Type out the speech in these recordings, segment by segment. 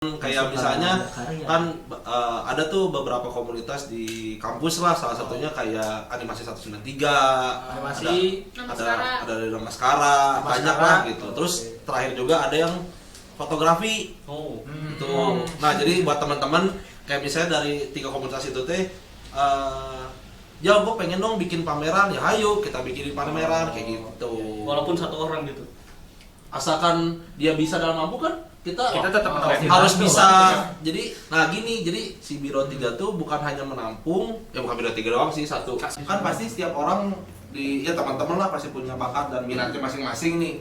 Kayak misalnya kan ada tuh beberapa komunitas di kampus lah, salah satunya kayak animasi 193, animasi ada dari Namaskara, banyak lah gitu. Terus terakhir juga ada yang fotografi. Itu. Nah, jadi buat teman-teman kayak misalnya dari 3 komunitas itu teh ya gue pengen dong bikin pameran, ya ayo kita bikin pameran kayak gitu. Walaupun 1 orang gitu. Asalkan dia bisa dalam mampu kan kita tetap harus bisa. Jadi nah gini, jadi si Biro 3 tuh bukan hanya menampung, ya bukan Biro 3 doang sih, satu kan pasti setiap orang di ya teman-teman lah pasti punya bakat dan minatnya masing-masing nih.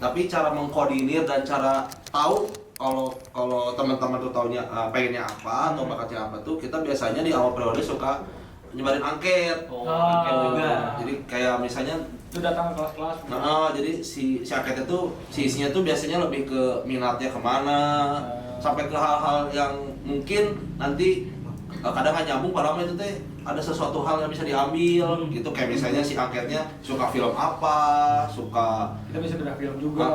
Tapi cara mengkoordinir dan cara tahu kalau teman-teman tuh taunya pengennya apa atau bakatnya apa tuh, kita biasanya di awal periode suka nyebarin angket. Angket juga. Jadi kayak misalnya itu datang ke kelas-kelas. nah, jadi si angketnya tuh isinya tuh biasanya lebih ke minatnya kemana, sampai ke hal-hal yang mungkin nanti kadang nggak nyambung, padahal itu teh ada sesuatu hal yang bisa diambil gitu. Kayak misalnya si angketnya suka film apa, suka Kita bisa beda film juga.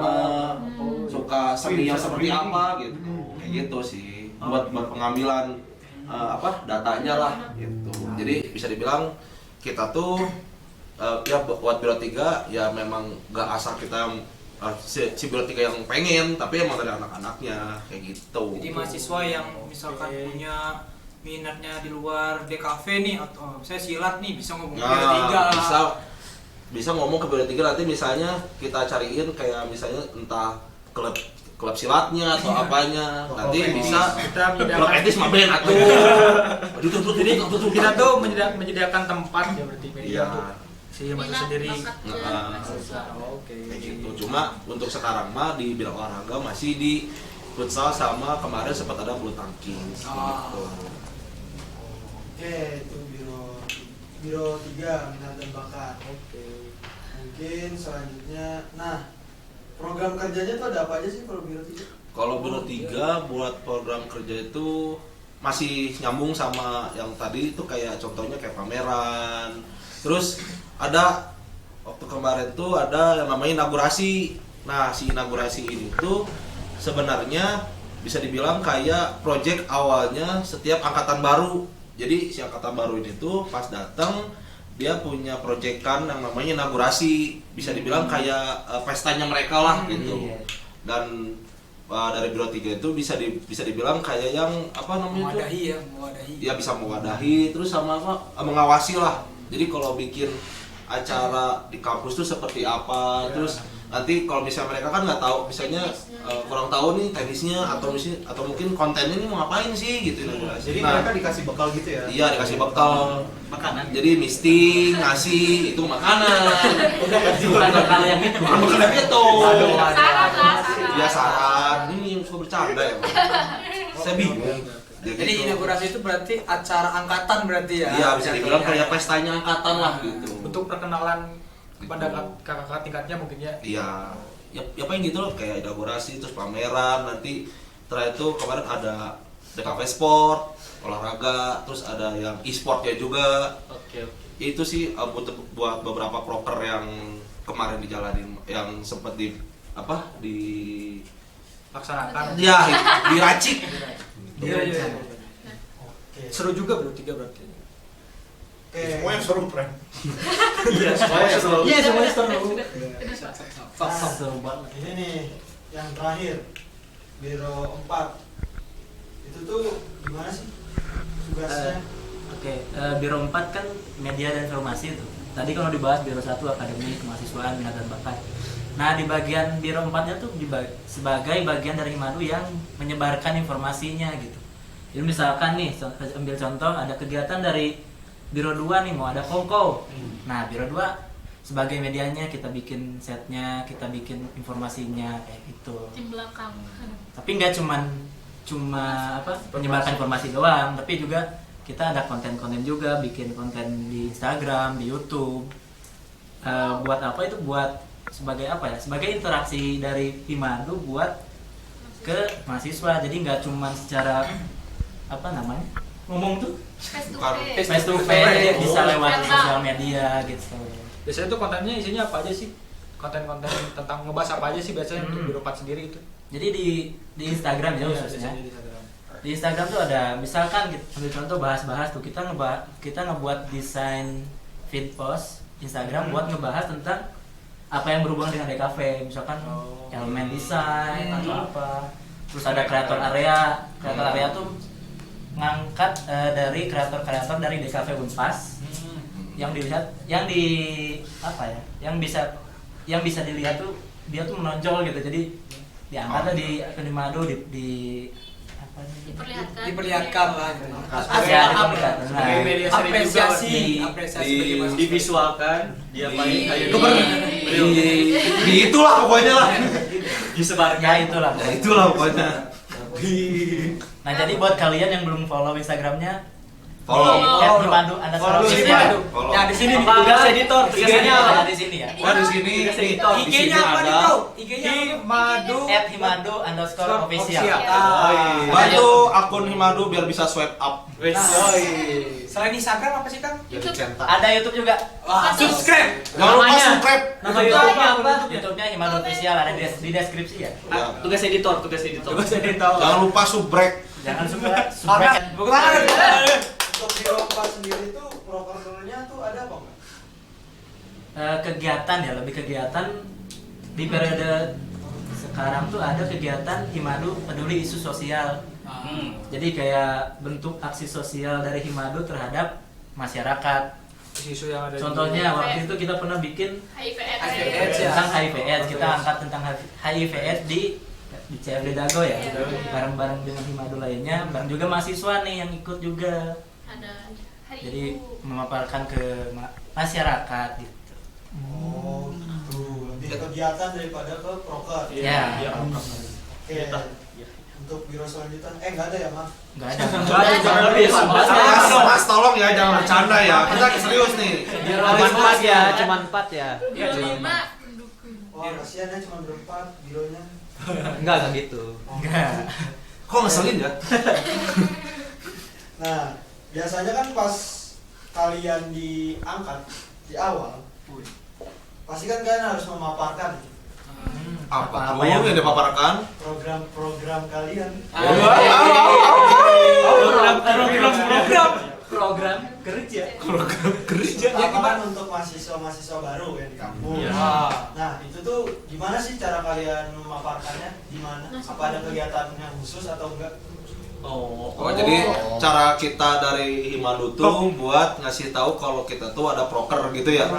suka seni yang seperti apa gitu. Kayak gitu sih buat pengambilan datanya lah gitu. Jadi bisa dibilang kita tuh ya buat Biro 3 ya memang gak asal kita yang si Biro 3 yang pengen, tapi emang dari anak-anaknya kayak gitu. Jadi mahasiswa yang misalkan punya minatnya di luar DKV nih, atau saya silat nih, bisa ngomong ke Biro 3. Bisa ngomong ke Biro 3, nanti misalnya kita cariin kayak misalnya entah klub silatnya atau apanya, nanti bisa Kita klub etis mah ben atuh. Jadi kita tuh menyediakan tempat ya berarti media Iya. untuk si mahasiswa sendiri. Oke. Kayak gitu. Cuma untuk sekarang mah di bidang olahraga masih di futsal sama kemarin sempat ada bulu tangkis gitu. Oke, itu Biro 3 minat dan bakat. Oke. Mungkin selanjutnya, nah program kerjanya tuh ada apa aja sih kalau Biro 3? Kalau Biro 3 buat program kerja itu masih nyambung sama yang tadi itu, kayak contohnya kayak pameran. Terus ada waktu kemarin tuh ada yang namanya inaugurasi. Nah, si inaugurasi ini tuh sebenarnya bisa dibilang kayak project awalnya setiap angkatan baru. Jadi si angkatan baru ini tuh pas datang dia punya proyekan yang namanya inaugurasi. Bisa dibilang kayak pestanya mereka lah gitu. Dan dari Biro 3 itu bisa dibilang kayak yang apa namanya itu? Mewadahi. Ya bisa mewadahi, terus sama mengawasi lah. Jadi kalau bikin acara di kampus tuh seperti apa, terus nanti kalau misalnya mereka kan nggak tahu, misalnya kurang tahu nih teknisnya atau mungkin kontennya ini mau ngapain sih gitu. Jadi mereka dikasih bekal gitu ya? Iya, dikasih bekal Makanan. jadi misting ngasih itu makanan. Bukan bekal yang itu. Bukan bekal yang itu. Saran lah. Iya, saran. Ini yang suka bercanda ya, Bang. Saya bingung. Jadi inaugurasi itu berarti acara angkatan berarti ya? Iya, bisa dibilang kayak pestanya angkatan lah gitu. Untuk perkenalan kepada kakak-kakak tingkatnya mungkin ya. Iya, ya paling gitu loh, kayak inaugurasi terus pameran, nanti setelah itu kemarin ada DKV Sport, olahraga, terus ada yang e-sportnya juga. Oke. Itu sih buat beberapa proker yang kemarin dijalanin, yang sempat Laksanakan. ya diracik. Iya. Oke. Seru juga Biro 3 berarti. Oke. Semuanya seru, Pren. Iya, semuanya seru. Iya, semuanya seru. Seru banget. Ini nih yang terakhir, Biro 4. Itu tuh gimana sih tugasnya? Oke, Biro 4 kan media dan informasi itu. Tadi kalau dibahas Biro 1 akademik, kemahasiswaan, minat dan bakat. Nah, di bagian Biro 4-nya tuh sebagai bagian dari Himadu yang menyebarkan informasinya gitu. Jadi misalkan nih, ambil contoh ada kegiatan dari Biro 2 nih, mau ada kongko. Nah, Biro 2 sebagai medianya kita bikin setnya, kita bikin informasinya kayak gitu. Tim belakang. Tapi nggak cuma menyebarkan informasi doang, tapi juga kita ada konten-konten juga, bikin konten di Instagram, di YouTube. Buat apa itu? Buat sebagai apa ya? Sebagai interaksi dari Himadu buat ke mahasiswa. Jadi nggak cuma secara apa namanya? Ngomong tuh Face to Bukan. face. face to face, bisa Oh. lewat Verbal. sosial media gitu. Biasanya tuh kontennya isinya apa aja sih? Konten-konten tentang ngebahas apa aja sih biasanya untuk Biro 4 sendiri gitu? Jadi di Instagram ya khususnya. Di Instagram tuh ada, misalkan kita ambil contoh bahas-bahas tuh kita ngebuat desain feed post Instagram buat ngebahas tentang apa yang berhubungan dengan DKV, misalkan elemen desain atau apa. Terus ada kreator area tuh ngangkat dari kreator-kreator dari DKV Unpas yang dilihat, yang bisa dilihat tuh dia tuh menonjol gitu. Jadi diangkatlah di akun Himado di apa nih? Diperlihatkan lah. Ya, diperlihatkan. Sebagai media seni Apresiasi di divisualkan dia paling di itulah pokoknya lah. disebarkan. Ya itulah. Ya itulah pokoknya. Nah jadi buat kalian yang belum follow Instagramnya, Follow. Himado Follow di sini. Follow. Ya di sini nih. Tugas editor, IG-nya apa di sini ya? Wah di sini IG-nya apa nih, Bro? IG-nya Himado @himado_official. bantu akun Himado biar bisa swipe up. Selain Instagram apa sih, Kang? Jadi centang. Ada YouTube juga. Wah, subscribe. Jangan lupa Namanya. subscribe. Nama YouTube-nya apa? YouTube-nya Himado Official, ada di deskripsi ya. Ya. Tugas editor. Jangan lupa subrek. Jangan suka Bukan. Untuk Biro 4 sendiri tuh prokernya tuh ada apa enggak? kegiatan ya, lebih kegiatan di periode sekarang tuh ada kegiatan Himado peduli isu sosial. Jadi kayak bentuk aksi sosial dari Himado terhadap masyarakat. Isu yang ada. Contohnya waktu itu kita pernah bikin HIV/AIDS ya. tentang HIV/AIDS. Kita angkat tentang HIV/AIDS di CFD Dago ya, bareng-bareng dengan Himado lainnya, bareng juga mahasiswa nih yang ikut juga. Jadi memaparkan ke masyarakat gitu. Oh, gitu. Lebih kegiatan daripada ke proker. Ya. Oke. Untuk biro selanjutnya, enggak ada ya, Mas? Nggak ada. Jangan lebih. Mas tolong ya jangan bercanda ya. Kita serius nih. Cuman 4 ya, cuman 4 ya. Wah, kasihan ya cuma berempat bironya. Enggak gitu. Enggak. Kok ngeselin ya? Nah, biasanya kan pas kalian diangkat di awal, pasti kan kalian harus memaparkan Apa yang dipaparkan? program-program kalian. Program kerja. Lapangan untuk mahasiswa-mahasiswa baru yang di kampung. Nah, itu tuh gimana sih cara kalian memaparkannya? Gimana? Apa ada kegiatan yang khusus atau enggak? Oh, jadi cara kita dari Himado tuh buat ngasih tahu kalau kita tuh ada proker gitu ya.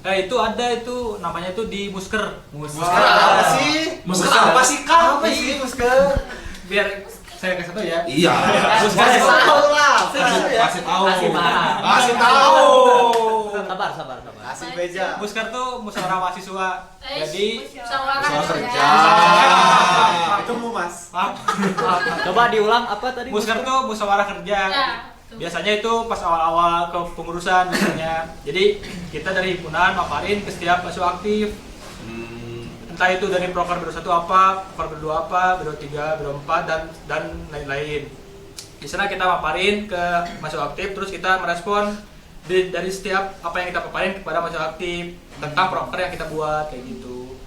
Itu ada itu namanya itu di Musker. Musker apa sih? Musker apa sih, Kang? Apa sih, Musker? Biar saya kasih tahu ya. Iya. Musker tahu lah. Kasih tahu. Kasih paham. Kasih tahu. Sabar. Asik beja. Musker tuh musyawarah mahasiswa. Jadi Soal kerja. Ketemu, Mas. coba diulang apa tadi? Musker tuh musyawarah kerja. Biasanya itu pas awal-awal ke pengurusan biasanya. Jadi kita dari himpunan maparin ke setiap mahasiswa aktif. Entah itu dari proker biro 1 apa, proker biro 2 apa, biro 3, biro 4 dan lain-lain. Di sana kita maparin ke mahasiswa aktif, terus kita merespon dari setiap apa yang kita paparin kepada mahasiswa aktif tentang proker yang kita buat kayak gitu.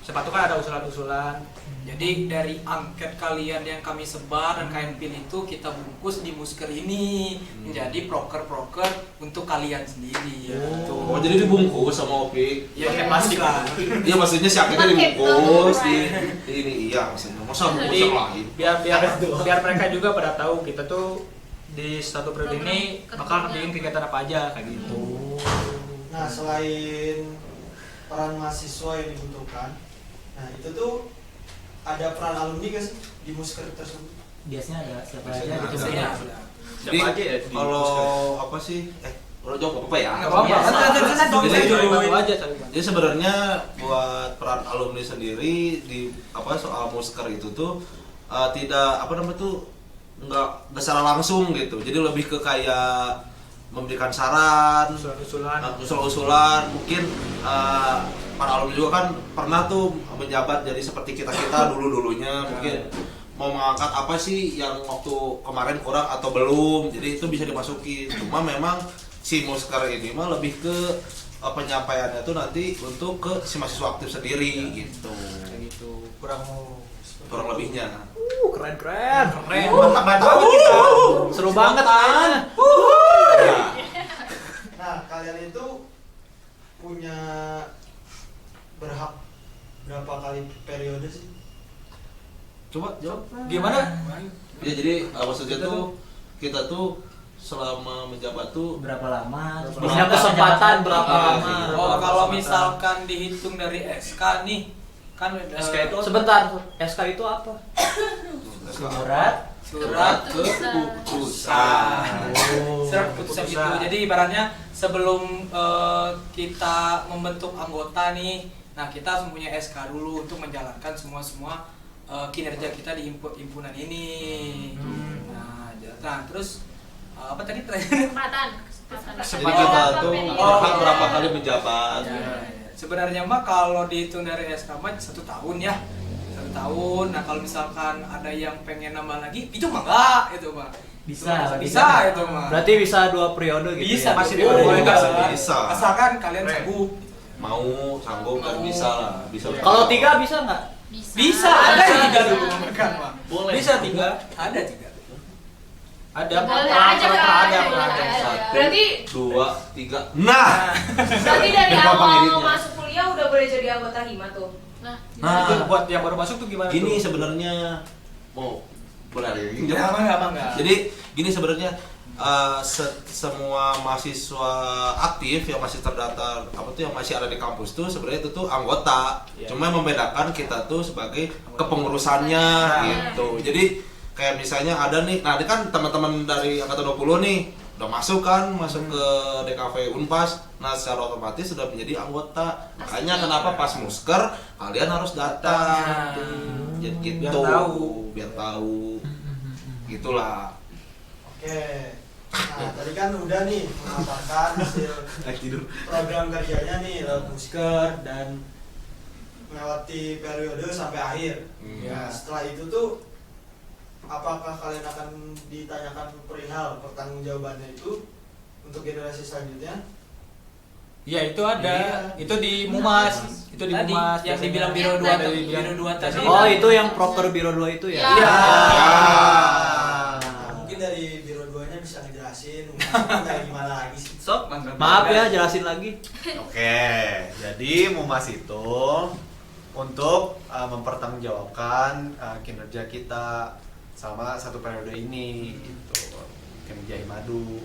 Sepatu kan ada usulan-usulan. Jadi dari angket kalian yang kami sebar dan kalian pilih itu kita bungkus di Musker ini menjadi proker-proker untuk kalian sendiri. Oh, jadi dibungkus sama Opik. Ya Pakai plastik plastik. lah. Iya, maksudnya si akhirnya dibungkus di ini iya maksudnya. Masa bungkus Jadi yang lain? biar mereka juga pada tahu kita tuh di satu periode ini bakal bikin kegiatan apa aja kayak gitu. Nah, selain peran mahasiswa yang dibutuhkan, nah itu tuh ada peran alumni gak sih di Musker tersebut? Biasanya ada siapa Biasanya aja gitu. ada. Biasanya Beda. ada. Jadi Siapa aja ya di kalau apa sih? Kalau jawab apa ya? Nggak apa-apa. Biasa. Jadi Saling bantu aja, saling bantu. Jadi sebenarnya buat peran alumni sendiri di apa soal Musker itu tuh tidak apa namanya tuh nggak secara langsung gitu. Jadi lebih ke kayak memberikan saran, usul-usulan. Mungkin para alumni juga kan pernah tuh menjabat jadi seperti kita dulunya mungkin mau mengangkat apa sih yang waktu kemarin kurang atau belum. Jadi itu bisa dimasukin. Cuma memang si Musker ini mah lebih ke penyampaiannya tuh nanti untuk ke si mahasiswa aktif sendiri gitu. gitu. Kurang lebihnya. Keren. mantap banget kita. Seru banget kan. Nah, kalian itu punya berhak berapa kali periode sih? Coba jawab. Gimana? Ya jadi maksudnya tuh kita tuh selama menjabat tuh Berapa lama? Berapa Punya lama? kesempatan berapa Iya, lama? iya. Oh, kalau misalkan dihitung dari SK nih, kan SK itu Sebentar, SK itu apa? Surat keputusan. Surat keputusan gitu. Jadi ibaratnya sebelum kita membentuk anggota nih, nah kita harus mempunyai SK dulu untuk menjalankan semua kinerja kita di himpunan ini. Nah, terus apa tadi terakhir? Jadi kita tuh berhak berapa kali menjabat. Sebenarnya mah kalau dihitung dari SK mah 1 tahun ya. 1 tahun. Nah, kalau misalkan ada yang pengen nambah lagi, itu mah enggak, itu mah. Bisa itu mah. Berarti bisa 2 periode gitu. Bisa, ya? masih diperbolehkan. Bisa. Asalkan kalian sanggup. Mau sanggup kan bisa lah, bisa. Kalau 3 bisa nggak? Bisa, ada yang 3 dulu kan, Pak. boleh. Bisa 3, ada 3. Ada Boleh aja kan, ada. boleh aja. 1, Berarti 2, 3. Nah. berarti dari Gampang awal editnya. masuk kuliah udah boleh jadi anggota hima tuh. Nah. Itu buat yang baru masuk tuh gimana Gini tuh? sebenarnya boleh. Enggak. Jadi gini sebenarnya semua mahasiswa aktif yang masih terdaftar yang masih ada di kampus tuh sebenarnya itu tuh anggota. Iya. Cuma membedakan kita tuh sebagai kepengurusannya gitu. Jadi kayak misalnya ada nih, nah ini kan teman-teman dari angkatan 20 nih udah masuk ke DKV Unpas. Nah, secara otomatis sudah menjadi anggota. Makanya kenapa pas musker kalian harus datang. Jadi gitu. Biar tahu. Gitulah. Oke. Nah, tadi kan udah nih mengatakan hasil program kerjanya nih lewat musker dan melewati periode sampai akhir. Nah, setelah itu tuh apakah kalian akan ditanyakan perihal pertanggungjawabannya itu untuk generasi selanjutnya? Ya itu ada. Iya. Itu di Mumas. Itu di Tadi Mumas. yang biasanya. dibilang Biro 2 Yang tadi. tadi. Biro 2 tadi. Oh, itu yang proker Biro 2 itu ya? Iya. Nah, mungkin dari Biro 2-nya bisa ngejelasin mungkin kayak gimana lagi sih? Sok, Maaf ya, jelasin lagi. Oke, jadi Mumas itu untuk mempertanggungjawabkan kinerja kita selama 1 periode ini gitu, kinerja Himadu.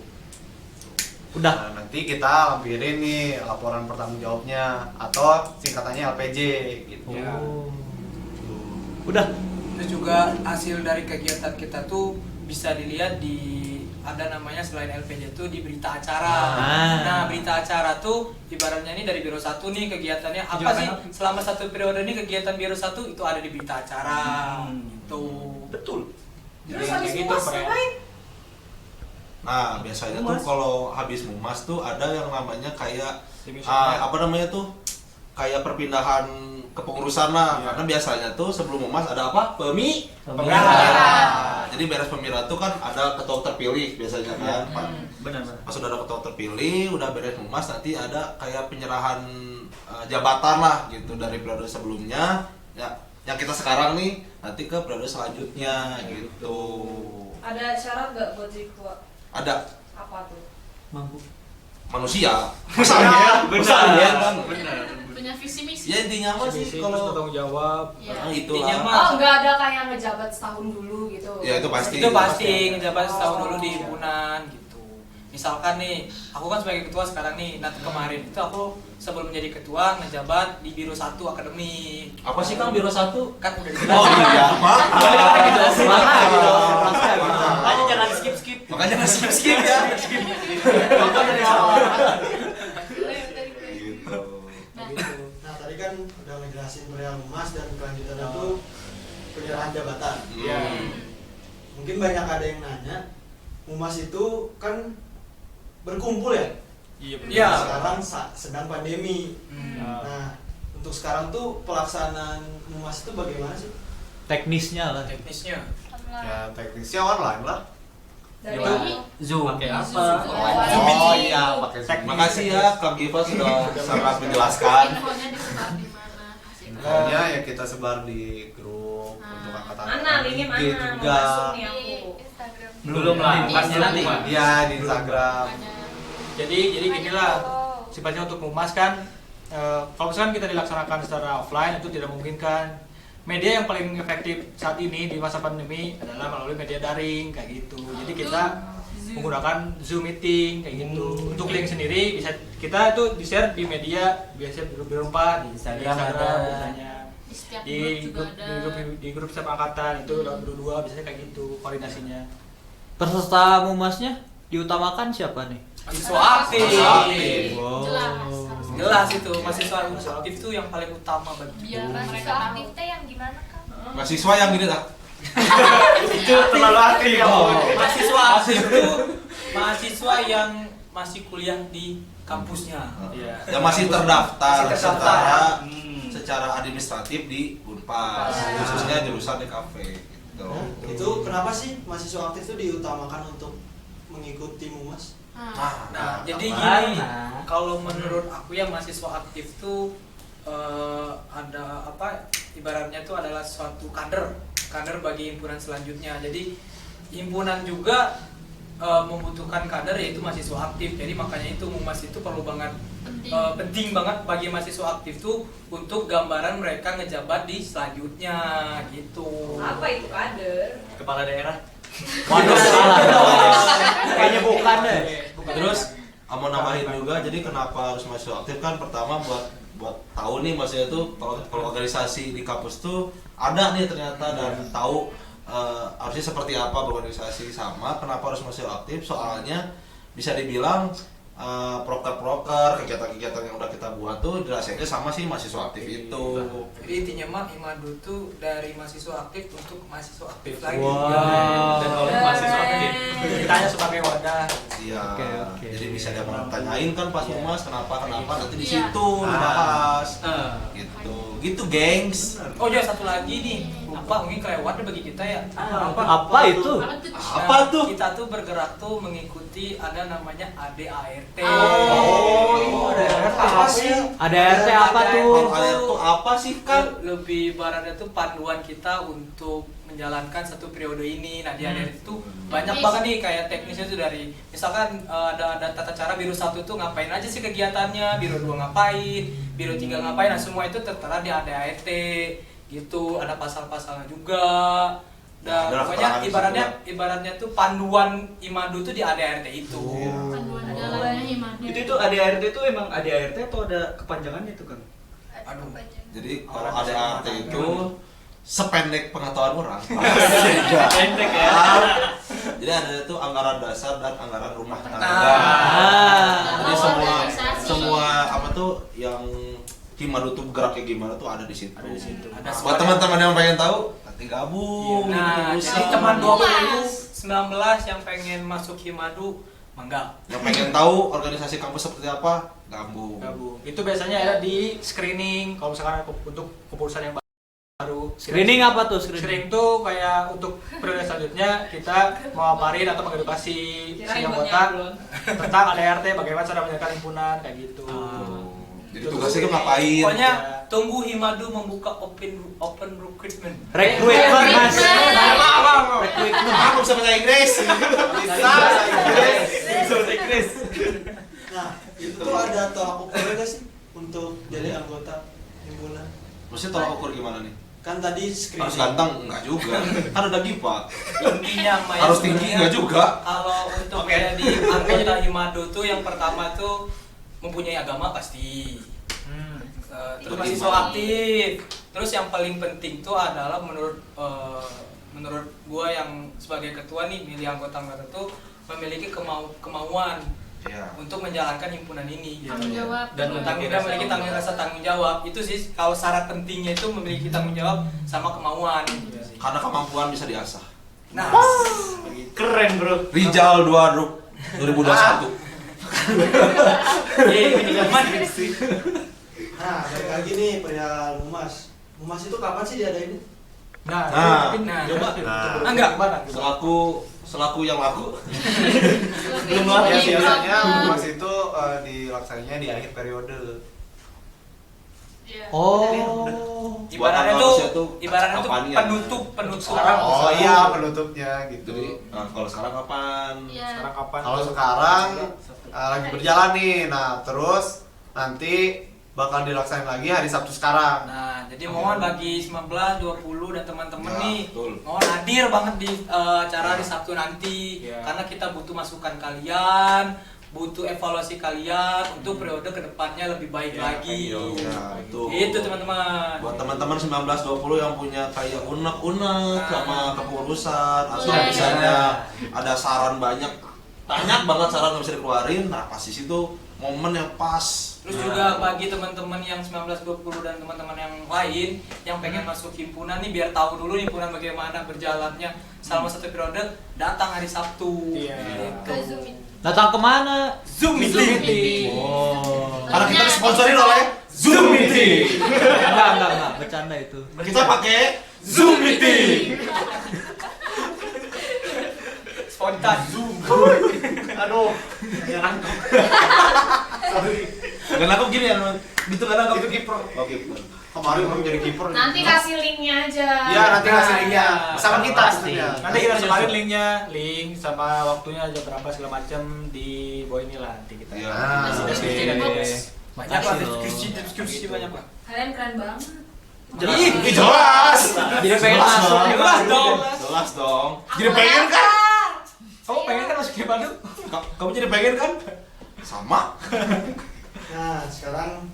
Udah. Nah, nanti kita lampirin nih laporan pertanggungjawabnya atau singkatannya LPJ gitu. Ya. Udah. Itu juga hasil dari kegiatan kita tuh bisa dilihat di ada namanya selain LPJ itu di berita acara. Nah, berita acara tuh ibaratnya ini dari Biro 1 nih kegiatannya apa Kegiatan sih? apa? Selama 1 periode ini kegiatan Biro 1 itu ada di berita acara. Gitu. Betul. Terus Kayak habis gitu, mumas Pre. ngapain? Nah, biasanya tuh kalau habis Mumas tuh ada yang namanya kayak Demisioner. apa namanya tuh? Kayak perpindahan kepengurusan lah. Iya. Karena biasanya tuh sebelum Mumas ada apa? Pemilihan. Jadi beres pemilihan tuh kan ada ketua terpilih biasanya kan. Benar. Pas udah ada ketua terpilih, udah beres Mumas nanti ada kayak penyerahan jabatan lah gitu dari periode sebelumnya. Ya, yang kita sekarang nih nanti ke periode selanjutnya gitu. Ada syarat nggak buat jadi ketua? Ada Apa tuh? Mampu. manusia. Benar. Punya visi misi. Ya intinya apa sih Terus kalau bertanggung jawab. Ya. Intinya itulah. mah Oh, nggak ada kayak ngejabat setahun dulu gitu. Ya, itu pasti. itu pasti ngejabat setahun dulu di himpunan gitu. Misalkan nih, aku kan sebagai ketua sekarang nih, nanti kemarin itu aku sebelum menjadi ketua ngejabat di Biro 1 akademik. Apa sih Kang Biro 1? Kan udah Oh dijelasin. iya, maaf. Makanya jangan skip-skip. Makanya nggak skip ya. Gitu. Nah, tadi kan udah ngejelasin perihal Mumas dan kelanjutannya itu penyerahan jabatan. Iya. Mungkin banyak ada yang nanya, Mumas itu kan berkumpul ya? Iya. Iya. Sekarang sedang pandemi. Nah, untuk sekarang tuh pelaksanaan Mumas itu bagaimana sih? Teknisnya lah. Teknisnya. Ya teknisnya online lah. Dari Zoom. Pakai apa? Oh iya, pakai Zoom. Makasih ya Kang Giva sudah sangat menjelaskan. infonya disebar di mana? Pokoknya ya kita sebar di grup untuk angkatan Ini IG juga. nih aku. Belum lah, pasti nanti. Iya di Instagram. Jadi inilah sifatnya untuk humas kan. Kalau misalkan kita dilaksanakan secara offline itu tidak memungkinkan. Media yang paling efektif saat ini di masa pandemi adalah melalui media daring kayak gitu. Jadi kita menggunakan Zoom meeting kayak gitu. Untuk link sendiri bisa kita itu di-share di media biasa berempat Di Instagram ada. biasanya. Di setiap Di grup juga ada. di grup setiap angkatan itu dua biasanya kayak gitu koordinasinya. Peserta mumasnya diutamakan siapa nih? Mahasiswa aktif. Jelas. Jelas itu mahasiswa aktif itu yang paling utama bagi Biar mereka Mahasiswa tahu. aktif teh yang gimana kan? Mahasiswa yang gini tak? Itu terlalu aktif kamu. mahasiswa aktif itu mahasiswa yang masih kuliah di kampusnya. Iya. Yang masih terdaftar, Masih terdaftar. secara administratif di Unpas, khususnya jurusan DKV gitu. Itu kenapa sih mahasiswa aktif itu diutamakan untuk mengikuti mumas? Nah, jadi Mana? gini, kalau menurut aku ya mahasiswa aktif tuh ada apa? Ibaratnya itu adalah suatu kader bagi himpunan selanjutnya. Jadi himpunan juga membutuhkan kader yaitu mahasiswa aktif. Jadi makanya itu mumas itu perlu banget penting banget bagi mahasiswa aktif tuh untuk gambaran mereka ngejabat di selanjutnya gitu. Apa itu kader? Kepala daerah. Waduh, salah. Kayaknya bukan deh. Terus mau nambahin juga, jadi kenapa harus mahasiswa aktif kan? Pertama buat tahu nih maksudnya tuh kalau organisasi di kampus tuh ada nih ternyata dan tahu harusnya seperti apa berorganisasi. Sama kenapa harus mahasiswa aktif? Soalnya bisa dibilang proker-proker kegiatan-kegiatan yang udah kita buat tuh dirasainnya sama sih mahasiswa aktif itu. Jadi intinya mah Imadu tuh dari mahasiswa aktif untuk mahasiswa aktif lagi. Wow. Dan oleh mahasiswa aktif kita hanya sebagai wadah. Iya. Oke. Jadi bisa dia tanyain kan pas Umas kenapa nanti di Iya. situ dibahas. Gitu gengs. Oh ya satu lagi nih, lupa mungkin kelewat deh bagi kita ya. Apa itu? Apa tuh? Kita tuh bergerak tuh mengikuti ada namanya ADART. Apa sih? Ada RT apa tuh? Kalau kalian tuh apa sih kan? Lebih ibaratnya tuh panduan kita untuk menjalankan satu periode ini. Nah di ADART itu banyak banget nih kayak teknisnya tuh dari misalkan ada tata cara Biro 1 tuh ngapain aja sih kegiatannya, Biro 2 ngapain, Biro 3 ngapain. Nah semua itu tertera di ADART gitu. Ada pasal-pasalnya juga. Dan Ada pokoknya keterangan ibaratnya tuh panduan Imadu tuh di ADART itu. Panduan jalannya Imadu. Itu ADART itu emang ADART atau ada kepanjangannya itu kan? Aduh. Jadi kalau ada ART itu sependek pengetahuan orang. Pendek ya. Jadi ada itu anggaran dasar dan anggaran rumah tangga. Nah. Jadi Organisasi. semua apa tuh yang Himadu tuh geraknya gimana tuh ada di situ. Ada di situ. Buat teman-teman yang pengen tahu nanti gabung. Nah, Bisa. jadi teman Humas. 2019 yang pengen masuk Himadu, mangga. yang pengen tahu organisasi kampus seperti apa gabung. Itu biasanya ada di screening kalau misalkan untuk keputusan yang baru. Screening apa tuh Screening tuh kayak untuk periode selanjutnya kita memaparin atau mengedukasi si anggota tentang ADART, bagaimana cara menjalankan himpunan kayak gitu. Jadi tugasnya itu ngapain? Pokoknya tunggu Himadu membuka open recruitment. Recruitment mas. Aku bisa bahasa Inggris. Nah, itu tuh ada tolak ukurnya nggak sih untuk jadi anggota himpunan? Maksudnya tolak ukur gimana nih? Kan tadi Harus screening. ganteng? Enggak juga. Kan ada GIPA. Intinya Maya Harus tinggi sebenarnya, enggak juga. Kalau untuk jadi anggota Himadu tuh yang pertama tuh mempunyai agama pasti. Terus Itu mahasiswa gimana? aktif. Terus yang paling penting tuh adalah menurut gua yang sebagai ketua nih milih anggota-anggota tuh memiliki kemauan Iya. untuk menjalankan himpunan ini. Tanggung jawab. Dan Memiliki rasa tanggung jawab. Itu sih kalau syarat pentingnya itu memiliki tanggung jawab sama kemauan. Karena kemampuan bisa diasah. Nah, Keren bro. Rijal 2021. ini zaman Nah, balik lagi nih perihal Mumas. Mumas itu kapan sih diadain? Nah, Nah. mungkin Nah. coba Enggak. gimana? Selaku yang laku. Belum lah ya biasanya Mumas itu dilaksananya di akhir periode. Iya. Oh. Buat Ibaratnya evaluasi tuh itu ibaratnya tuh kapan ya? penutup Sekarang. Oh iya, penutupnya gitu. Jadi, kalau sekarang kapan? Iya. Sekarang kapan? Kalau sekarang lagi berjalan nih. Nah, terus nanti bakal dilaksanain lagi hari Sabtu sekarang. Nah, jadi mohon bagi 19, 20 dan teman-teman Ya, nih, betul. mohon hadir banget di acara hari Sabtu nanti Ya. karena kita butuh masukan kalian, butuh evaluasi kalian untuk periode kedepannya lebih baik lagi. Ya, betul. Itu teman-teman. Buat teman-teman 19-20 yang punya kayak unek-unek sama kepengurusan atau Boleh. misalnya ada saran banyak banget saran yang bisa dikeluarin, nah pas di situ momen yang pas. Terus juga bagi teman-teman yang 19-20 dan teman-teman yang lain yang pengen masuk himpunan nih biar tahu dulu himpunan bagaimana berjalannya selama satu periode, datang hari Sabtu. Iya. Gitu. Ke Zoom itu. Datang kemana? Zoom meeting. Oh. Karena kita disponsorin oleh Zoom Meeting. Enggak, bercanda itu. Kita pakai Zoom Meeting. Spontan Zoom. Aduh. Dan aku gini ya, gitu kan aku kiper. Oh, kiper. Kemarin baru jadi kiper. Nanti kasih linknya aja. Iya, nanti kasih linknya sama kita Pasti. sebenarnya. Nanti kita sebarin linknya, link sama waktunya aja berapa segala macam di bawah ini lah nanti kita. Iya. Deskripsi Oke. box. Banyak lah Makasih loh. deskripsi banyak lah. Kalian keren banget. Jelas. Jelas. Jadi pengen Jelas masuk dong. nih, Jelas Bang. dong. Jelas dong. Aku Jadi pengen kan? Kamu pengen kan masuk ke Bandung? Kamu jadi pengen kan? Sama. Nah, sekarang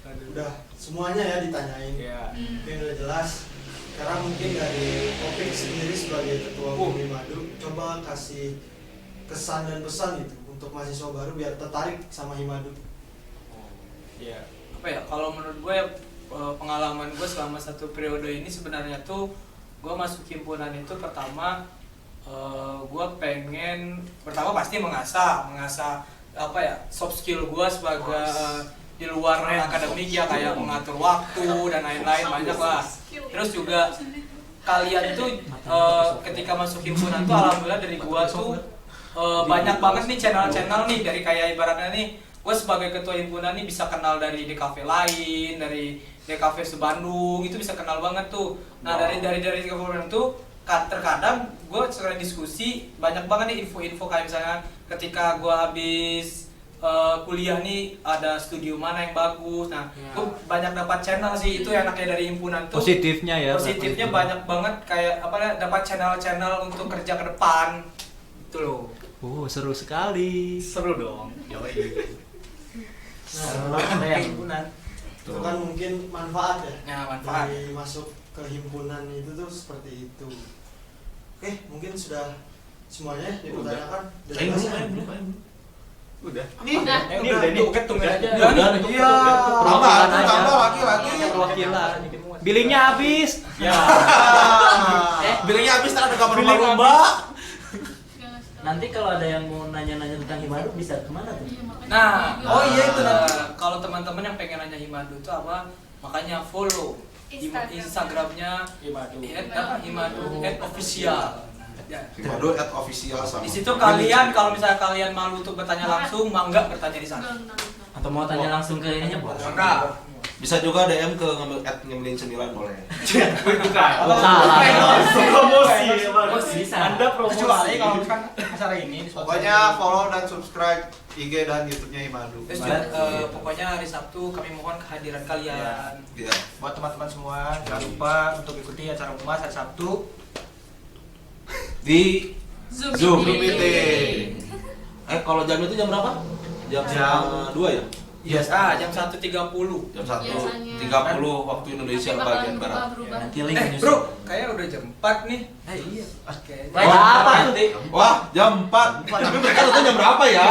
udah semuanya ya ditanyain. Iya. Mungkin udah jelas. Sekarang mungkin dari Opik sendiri sebagai ketua Bumi Madu, coba kasih kesan dan pesan gitu untuk mahasiswa baru biar tertarik sama Himadu. Iya. Apa ya, kalau menurut gue pengalaman gue selama satu periode ini sebenarnya tuh gue masuk himpunan itu pertama gue pengen pertama pasti mengasah apa ya soft skill gue sebagai di luar akademik ya kayak mengatur waktu dan lain-lain banyak lah. Terus juga kalian tuh ketika masuk himpunan tuh alhamdulillah dari gue tuh banyak banget nih channel-channel nih dari kayak ibaratnya nih gue sebagai ketua himpunan nih bisa kenal dari DKV lain, dari DKV sebandung itu bisa kenal banget tuh. Nah dari DKV itu terkadang gue sering diskusi banyak banget nih info-info kayak misalnya ketika gue habis kuliah nih ada studio mana yang bagus. Nah gue banyak dapat channel sih itu enaknya dari himpunan tuh. Positifnya ya. Positifnya banyak banget kayak apa dapat channel-channel untuk kerja ke depan gitu loh. Seru sekali. Seru dong. Nah, himpunan. Itu kan mungkin manfaat ya. Ya, manfaat. Dari masuk ke himpunan itu tuh seperti itu. Oke, mungkin sudah semuanya dipertanyakan. Udah. Udah. Ini udah nih. Tungguin aja. Iya. Perwakilan aja. Tambah laki-laki. Perwakilan. Billingnya habis. Ya. Bilangnya habis ntar ada kabar lomba. Nanti kalau ada yang mau nanya-nanya tentang Himadu bisa kemana tuh? Nah, oh iya itu nanti kalau teman-teman yang pengen nanya Himadu itu apa, makanya follow Instagramnya Himadu. Himadu @official. Ya. Himadu @official sama. Di situ kalian kalau misalnya kalian malu untuk bertanya langsung, mangga bertanya di sana. Atau mau tanya langsung ke ininya bos? Mangga. Bisa juga DM ke @ngemlin9 boleh. Bukan. Salah. Promosi. Bisa. Anda promosi kalau misalkan acara ini Pokoknya follow dan subscribe IG dan YouTube-nya Himadu. Terus juga pokoknya hari Sabtu kami mohon kehadiran kalian. Iya. buat teman-teman semua jangan lupa untuk ikuti acara Humas hari Sabtu. Di Zoom meeting. meeting. Kalau jam itu jam berapa? Jam 2 ya? Iya, jam 1.30. Jam 1.30 Biasanya. waktu Indonesia Tapi bakal bagian barat. berubah. Nanti link menyusul. Bro, kayaknya udah jam 4 nih. Iya. Oke. Apa tuh? Wah, jam 4. Tapi mereka tahu jam berapa ya?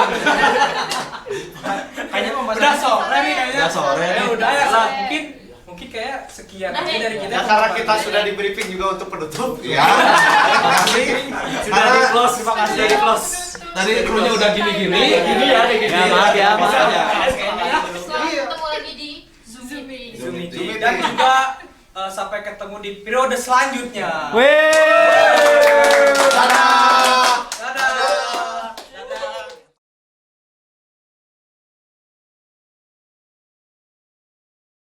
Kayaknya Udah sore nih kayaknya. Udah sore. Udah ya lah. Sore. Mungkin kayak sekian Udah, aja dari kita. Ya karena kita sudah di briefing juga untuk penutup. Ya. Terima kasih. sudah di close, terima kasih Sudah di close. Tadi krunya udah gini-gini. Gini ya, kayak gini. Ya, maaf ya, maaf. Bisa aja. Selamat ketemu lagi di Zoom meeting. Zoom meeting. Dan juga sampai ketemu di periode selanjutnya. Weh. Dadah.